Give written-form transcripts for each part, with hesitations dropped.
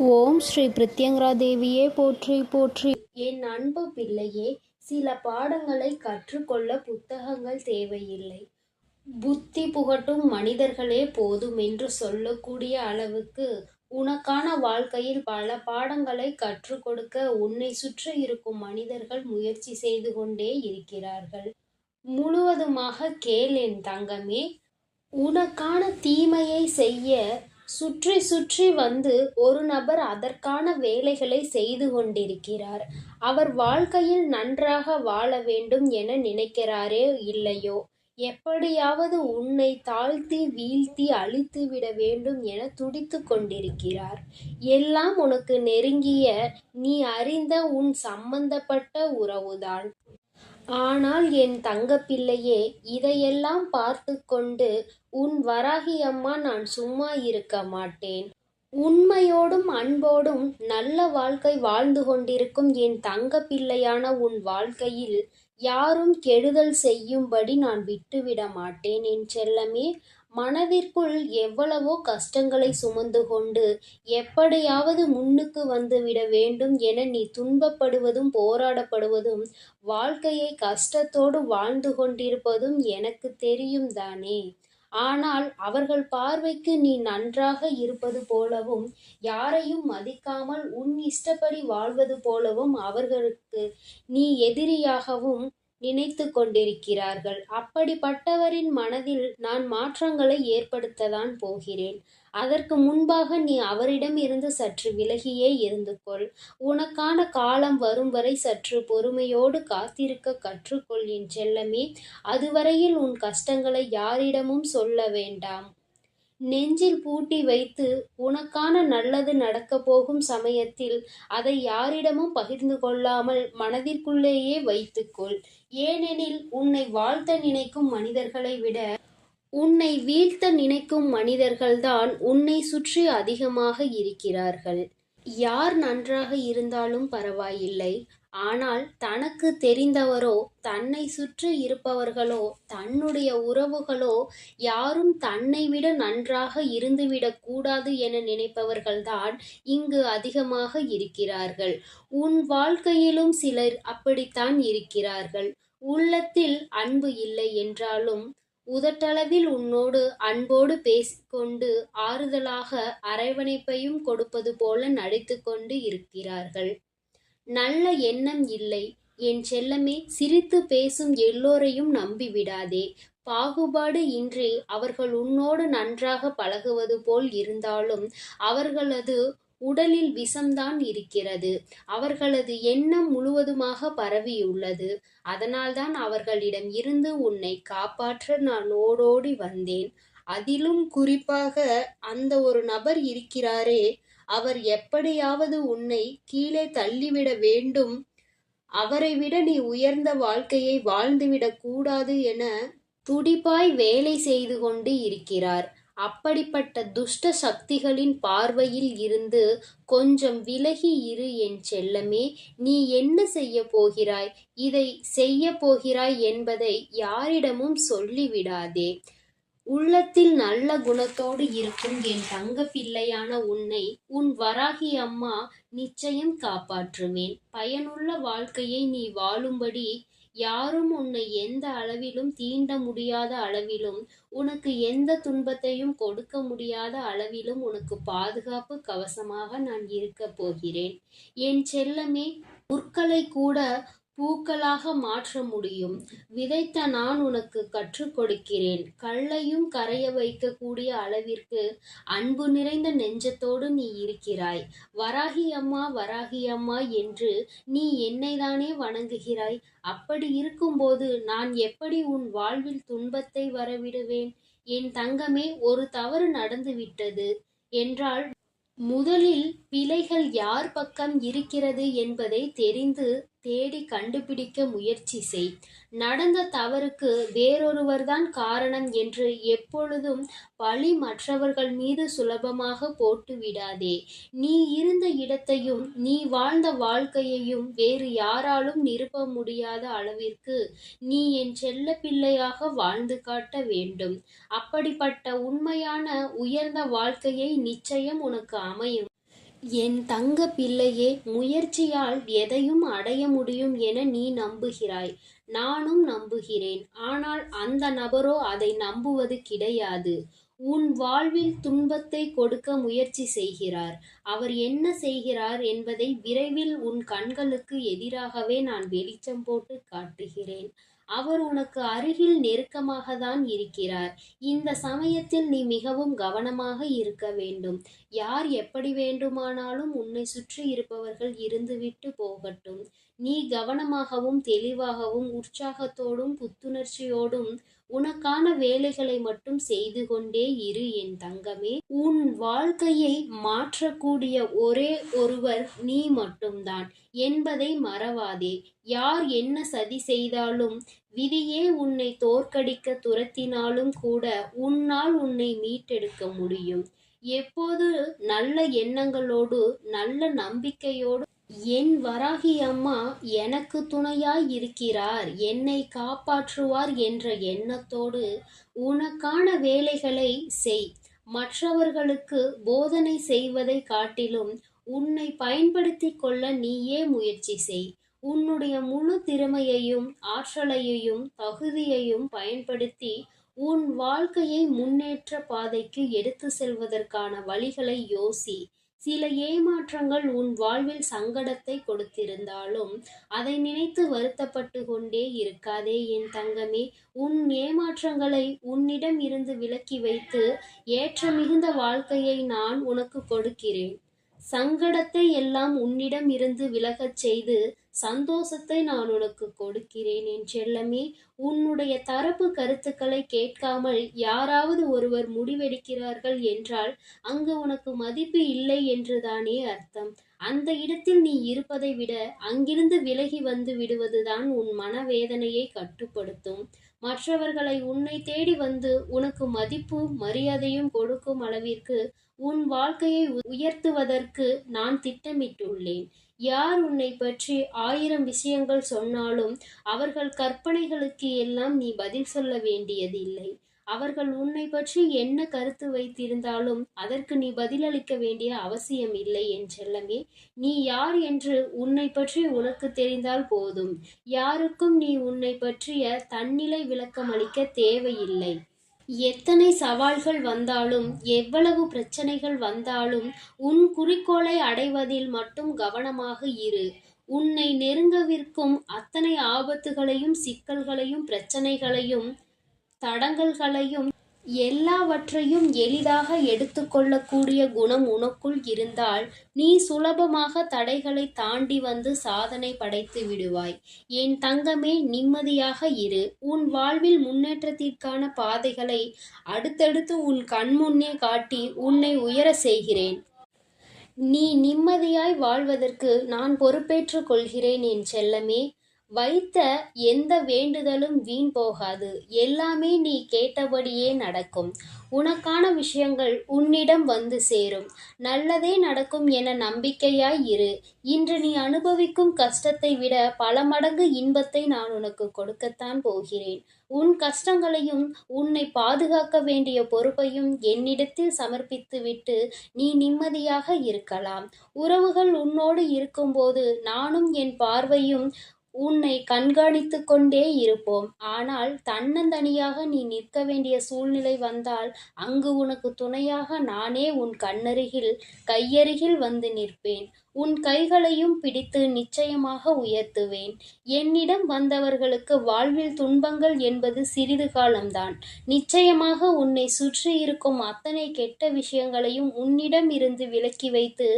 ஓம் ஸ்ரீ பிரித்யங்கரா தேவியே போற்றி போற்றி. என் அன்பு பிள்ளையே, சில பாடங்களை கற்றுக்கொள்ள புத்தகங்கள் தேவையில்லை. புத்தி புகட்டும் மனிதர்களே போதும் என்று சொல்லக்கூடிய அளவுக்கு உனக்கான வாழ்க்கையில் பல பாடங்களை கற்றுக் கொடுக்க உன்னை சுற்றி இருக்கும் மனிதர்கள் முயற்சி செய்து கொண்டே இருக்கிறார்கள். முழுவதுமாக கேள் என் தங்கமே. உனக்கான தீமையை செய்ய சுற்றி சுற்றி வந்து ஒரு நபர் அதற்கான வேலைகளை செய்து கொண்டிருக்கிறார். அவர் வாழ்க்கையில் நன்றாக வாழ வேண்டும் என நினைக்கிறாரே இல்லையோ, எப்படியாவது உன்னை தாழ்த்தி வீழ்த்தி அழித்து விட வேண்டும் என துடித்து கொண்டிருக்கிறார். எல்லாம் உனக்கு நெருங்கிய, நீ அறிந்த உன் சம்பந்தப்பட்ட உறவுதான். ஆனால் என் தங்கப்பிள்ளையே, இதையெல்லாம் பார்த்து கொண்டு உன் வராகி அம்மா நான் சும்மா இருக்க மாட்டேன். உண்மையோடும் அன்போடும் நல்ல வாழ்க்கை வாழ்ந்து கொண்டிருக்கும் என் தங்க பிள்ளையான உன் வாழ்க்கையில் யாரும் கெடுதல் செய்யும்படி நான் விட்டுவிட மாட்டேன் என் செல்லமே. மனதிற்குள் எவ்வளவோ கஷ்டங்களை சுமந்து கொண்டு எப்படியாவது முன்னுக்கு வந்து விட வேண்டும் என நீ துன்பப்படுவதும் போராடப்படுவதும் வாழ்க்கையை கஷ்டத்தோடு வாழ்ந்து கொண்டிருப்பதும் எனக்கு தெரியும் தானே. ஆனால் அவர்கள் பார்வைக்கு நீ நன்றாக இருப்பது போலவும் யாரையும் மதிக்காமல் உன் இஷ்டப்படி வாழ்வது போலவும் அவர்களுக்கு நீ எதிரியாகவும் நினைத்து கொண்டிருக்கிறார்கள். அப்படிப்பட்டவரின் மனதில் நான் மாற்றங்களை ஏற்படுத்தத்தான் போகிறேன். அதற்கு முன்பாக நீ அவரிடம் இருந்து சற்று விலகியே இருந்து கொள். உனக்கான காலம் வரும் வரை சற்று பொறுமையோடு காத்திருக்க கற்றுக்கொள் என் செல்லமே. அதுவரையில் உன் கஷ்டங்களை யாரிடமும் சொல்ல வேண்டாம். நெஞ்சில் பூட்டி வைத்து உனக்கான நல்லது நடக்கப் போகும் சமயத்தில் அதை யாரிடமும் பகிர்ந்து கொள்ளாமல் மனதிற்குள்ளேயே வைத்துக்கொள். ஏனெனில் உன்னை வாழ்த்த நினைக்கும் மனிதர்களை விட உன்னை வீழ்த்த நினைக்கும் மனிதர்கள்தான் உன்னை சுற்றி அதிகமாக இருக்கிறார்கள். யார் நன்றாக இருந்தாலும் பரவாயில்லை. ஆனால் தனக்கு தெரிந்தவரோ, தன்னை சுற்றி இருப்பவர்களோ, தன்னுடைய உறவுகளோ யாரும் தன்னை விட நன்றாக இருந்துவிடக் கூடாது என நினைப்பவர்கள்தான் இங்கு அதிகமாக இருக்கிறார்கள். உன் வாழ்க்கையிலும் சிலர் அப்படித்தான் இருக்கிறார்கள். உள்ளத்தில் அன்பு இல்லை என்றாலும் உதட்டளவில் உன்னோடு அன்போடு பேசிக்கொண்டு ஆறுதலாக அரவணைப்பையும் கொடுப்பது போல நடித்து கொண்டு இருக்கிறார்கள். நல்ல எண்ணம் இல்லை என் செல்லமே. சிரித்து பேசும் எல்லோரையும் நம்பிவிடாதே. பாகுபாடு இன்றி அவர்கள் உன்னோடு நன்றாக பழகுவது போல் இருந்தாலும் அவர்களது உடலில் விஷம்தான் இருக்கிறது. அவர்களது எண்ணம் முழுவதுமாக பரவியுள்ளது. அதனால்தான் அவர்களிடம் இருந்து உன்னை காப்பாற்ற நான் ஓடோடி வந்தேன். அதிலும் குறிப்பாக அந்த ஒரு நபர் இருக்கிறாரே, அவர் எப்படியாவது உன்னை கீழே தள்ளிவிட வேண்டும், அவரை விட நீ உயர்ந்த வாழ்க்கையை வாழ்ந்துவிடக் கூடாது என துடிப்பாய் வேலை செய்து கொண்டு இருக்கிறார். அப்படிப்பட்ட துஷ்ட சக்திகளின் பார்வையில் இருந்து கொஞ்சம் விலகி இரு என் செல்லமே. நீ என்ன செய்ய போகிறாய், இதை செய்ய போகிறாய் என்பதை யாரிடமும் சொல்லிவிடாதே. உள்ளத்தில் நல்ல குணத்தோடு இருக்கும் என் தங்க பிள்ளையான உன்னை உன் வராகி அம்மா நிச்சயம் காப்பாற்றுவேன். பயனுள்ள வாழ்க்கையை நீ வாழும்படி யாரும் உன்னை எந்த அளவிலும் தீண்ட முடியாத அளவிலும், உனக்கு எந்த துன்பத்தையும் கொடுக்க முடியாத அளவிலும் உனக்கு பாதுகாப்பு கவசமாக நான் இருக்கப் போகிறேன் என் செல்லமே. முற்களை கூட பூக்களாக மாற்ற முடியும். விதைத்த நான் உனக்கு கற்றுக் கொடுக்கிறேன். கல்லையும் கரைய வைக்கக்கூடிய அளவிற்கு அன்பு நிறைந்த நெஞ்சத்தோடு நீ இருக்கிறாய். வராகி அம்மா வராகி அம்மா என்று நீ என்னைதானே வணங்குகிறாய். அப்படி இருக்கும்போது நான் எப்படி உன் வாழ்வில் துன்பத்தை வரவிடுவேன்? என் தங்கமே, ஒரு தவறு நடந்துவிட்டது என்றால் முதலில் பிழைகள் யார் பக்கம் இருக்கிறது என்பதை தெரிந்து தேடி கண்டுபிடிக்க முயற்சி செய். நடந்த தவறுக்கு வேறொருவர்தான் காரணம் என்று எப்பொழுதும் பழி மற்றவர்கள் மீது சுலபமாக போட்டு விடாதே. நீ இருந்த இடத்தையும் நீ வாழ்ந்த வாழ்க்கையையும் வேறு யாராலும் நிரப்ப முடியாத அளவிற்கு நீ என் செல்ல பிள்ளையாக வாழ்ந்து காட்ட வேண்டும். அப்படிப்பட்ட உண்மையான உயர்ந்த வாழ்க்கையை நிச்சயம் உனக்கு அமையும். என் தங்க பிள்ளையே, முயற்சியால் எதையும் அடைய முடியும் என நீ நம்புகிறாய். நானும் நம்புகிறேன். ஆனால் அந்த நபரோ அதை நம்புவது கிடையாது. உன் வாழ்வில் துன்பத்தை கொடுக்க முயற்சி செய்கிறார். அவர் என்ன செய்கிறார் என்பதை விரைவில் உன் கண்களுக்கு எதிராகவே நான் வெளிச்சம் போட்டு காட்டுகிறேன். அவர் உனக்கு அருகில் நெருக்கமாக தான் இருக்கிறார். இந்த சமயத்தில் நீ மிகவும் கவனமாக இருக்க வேண்டும். யார் எப்படி வேண்டுமானாலும் உன்னை சுற்றி இருப்பவர்கள் இருந்துவிட்டு போகட்டும். நீ கவனமாகவும் தெளிவாகவும் உற்சாகத்தோடும் புத்துணர்ச்சியோடும் உனக்கான வேலைகளை மட்டும் செய்து கொண்டே இரு என் தங்கமே. உன் வாழ்க்கையை மாற்றக்கூடிய ஒரே ஒருவர் நீ மட்டும்தான் என்பதை மறவாதே. யார் என்ன சதி செய்தாலும், விதியே உன்னை தோற்கடிக்க துரத்தினாலும் கூட உன்னால் உன்னை மீட்டெடுக்க முடியும். எப்போது நல்ல எண்ணங்களோடு நல்ல நம்பிக்கையோடு என் வராகி அம்மா எனக்கு துணையாய் இருக்கிறார், என்னை காப்பாற்றுவார் என்ற எண்ணத்தோடு உனக்கான வேலைகளை செய். மற்றவர்களுக்கு போதனை செய்வதை காட்டிலும் உன்னை பயன்படுத்தி கொள்ள நீயே முயற்சி செய். உன்னுடைய முழு திறமையையும் ஆற்றலையையும் தகுதியையும் பயன்படுத்தி உன் வாழ்க்கையை முன்னேற்ற பாதைக்கு எடுத்து செல்வதற்கான வழிகளை யோசி. சில ஏமாற்றங்கள் உன் வாழ்வில் சங்கடத்தை கொடுத்திருந்தாலும் அதை நினைத்து வருத்தப்பட்டு கொண்டே இருக்காதே என் தங்கமே. உன் ஏமாற்றங்களை உன்னிடம் இருந்து விலக்கி வைத்து ஏற்ற மிகுந்த வாழ்க்கையை நான் உனக்கு கொடுக்கிறேன். சங்கடத்தை எல்லாம் உன்னிடம் இருந்து விலகச் செய்து சந்தோஷத்தை நான் உனக்கு கொடுக்கிறேன் என் செல்லமே. உன்னுடைய தரப்பு கருத்துக்களை கேட்காமல் யாராவது ஒருவர் முடிவெடுக்கிறார்கள் என்றால் அங்கு உனக்கு மதிப்பு இல்லை என்றுதானே அர்த்தம். அந்த இடத்தில் நீ இருப்பதை விட அங்கிருந்து விலகி வந்து விடுவதுதான் உன் மனவேதனையை கட்டுப்படுத்தும். மற்றவர்களை உன்னை தேடி வந்து உனக்கு மதிப்பு மரியாதையும் கொடுக்கும் அளவிற்கு உன் வாழ்க்கையை உயர்த்துவதற்கு நான் திட்டமிட்டுள்ளேன். யார் உன்னை பற்றி 1000 விஷயங்கள் சொன்னாலும் அவர்கள் கற்பனைகளுக்கு எல்லாம் நீ பதில் சொல்ல வேண்டியதில்லை. அவர்கள் உன்னை பற்றி என்ன கருத்து வைத்திருந்தாலும் அதற்கு நீ பதிலளிக்க வேண்டிய அவசியம் இல்லை என் செல்லமே. நீ யார் என்று உன்னை பற்றி உனக்கு தெரிந்தால் போதும். யாருக்கும் நீ உன்னை பற்றிய தன்னிலை விளக்கம் அளிக்க தேவையில்லை. எத்தனை சவால்கள் வந்தாலும் எவ்வளவு பிரச்சனைகள் வந்தாலும் உன் குறிக்கோளை அடைவதில் மட்டும் கவனமாக இரு. உன்னை நெருங்கவிருக்கும் அத்தனை ஆபத்துகளையும் சிக்கல்களையும் பிரச்சனைகளையும் தடங்கல்களையும் எல்லாவற்றையும் எளிதாக எடுத்துக்கொள்ளக்கூடிய குணம் உனக்குள் இருந்தால் நீ சுலபமாக தடைகளை தாண்டி வந்து சாதனை படைத்து விடுவாய். என் தங்கமே, நிம்மதியாக இரு. உன் வாழ்வில் முன்னேற்றத்திற்கான பாதைகளை அடுத்தடுத்து உன் கண்முன்னே காட்டி உன்னை உயர செய்கிறேன். நீ நிம்மதியாய் வாழ்வதற்கு நான் பொறுப்பேற்றுக் கொள்கிறேன் என் செல்லமே. வைத்த எந்த வேண்டுதலும் வீண் போகாது. எல்லாமே நீ கேட்டபடியே நடக்கும். உனக்கான விஷயங்கள் உன்னிடம் வந்து சேரும். நல்லதே நடக்கும் என நம்பிக்கையாய் இரு. இன்று நீ அனுபவிக்கும் கஷ்டத்தை விட பல மடங்கு இன்பத்தை நான் உனக்கு கொடுக்கத்தான் போகிறேன். உன் கஷ்டங்களையும் உன்னை பாதுகாக்க வேண்டிய பொறுப்பையும் என்னிடத்தில் சமர்ப்பித்துவிட்டு நீ நிம்மதியாக இருக்கலாம். உறவுகள் உன்னோடு இருக்கும்போது நானும் என் பார்வையும் உன்னை கண்காணித்து கொண்டே இருப்போம். ஆனால் தன்னந்தனியாக நீ நிற்க வேண்டிய சூழ்நிலை வந்தால் அங்கு உனக்கு துணையாக நானே உன் கண்ணருகில் கையருகில் வந்து நிற்பேன். உன் கைகளையும் பிடித்து நிச்சயமாக உயர்த்துவேன். என்னிடம் வந்தவர்களுக்கு வாழ்வில் துன்பங்கள் என்பது சிறிது காலம்தான். நிச்சயமாக உன்னை சுற்றி இருக்கும் அத்தனை கெட்ட விஷயங்களையும் உன்னிடம் இருந்து விலக்கி வைத்து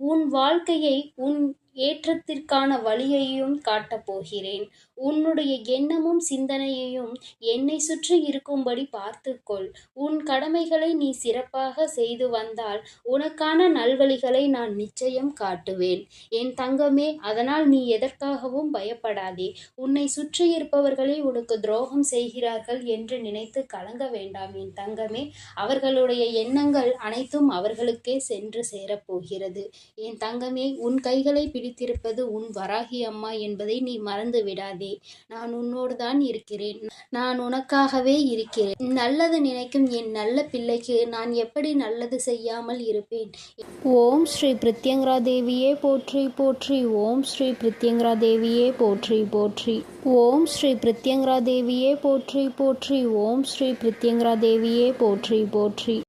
உன் வாழ்க்கையை உன் ஏற்றத்திற்கான வழியையும் காட்டப் போகிறேன். உன்னுடைய எண்ணமும் சிந்தனையையும் என்னை சுற்றி இருக்கும்படி பார்த்துக்கொள். உன் கடமைகளை நீ சிறப்பாக செய்து வந்தால் உனக்கான நல்வழிகளை நான் நிச்சயம் காட்டுவேன் என் தங்கமே. அதனால் நீ எதற்காகவும் பயப்படாதே. உன்னை சுற்றி இருப்பவர்களே உனக்கு துரோகம் செய்கிறார்கள் என்று நினைத்து கலங்க வேண்டாம் என் தங்கமே. அவர்களுடைய எண்ணங்கள் அனைத்தும் அவர்களுக்கே சென்று சேரப்போகிறது என் தங்கமே. உன் கைகளை பிடித்திருப்பது உன் வராகி அம்மா என்பதை நீ மறந்து விடாதே. தேவி, நான் உன்னோடு தான் இருக்கிறேன். நான் உனக்காகவே இருக்கிறேன். நல்லது நினைக்கும் என் நல்ல பிள்ளைக்கு நான் எப்படி நல்லது செய்யாமல் இருப்பேன்? ஓம் ஸ்ரீ பிரத்யங்கரா தேவியே போற்றி போற்றி. ஓம் ஸ்ரீ பிரத்யங்கரா தேவியே போற்றி போற்றி. ஓம் ஸ்ரீ பிரத்யங்கரா தேவியே போற்றி போற்றி. ஓம் ஸ்ரீ பிரத்யங்கரா தேவியே போற்றி போற்றி.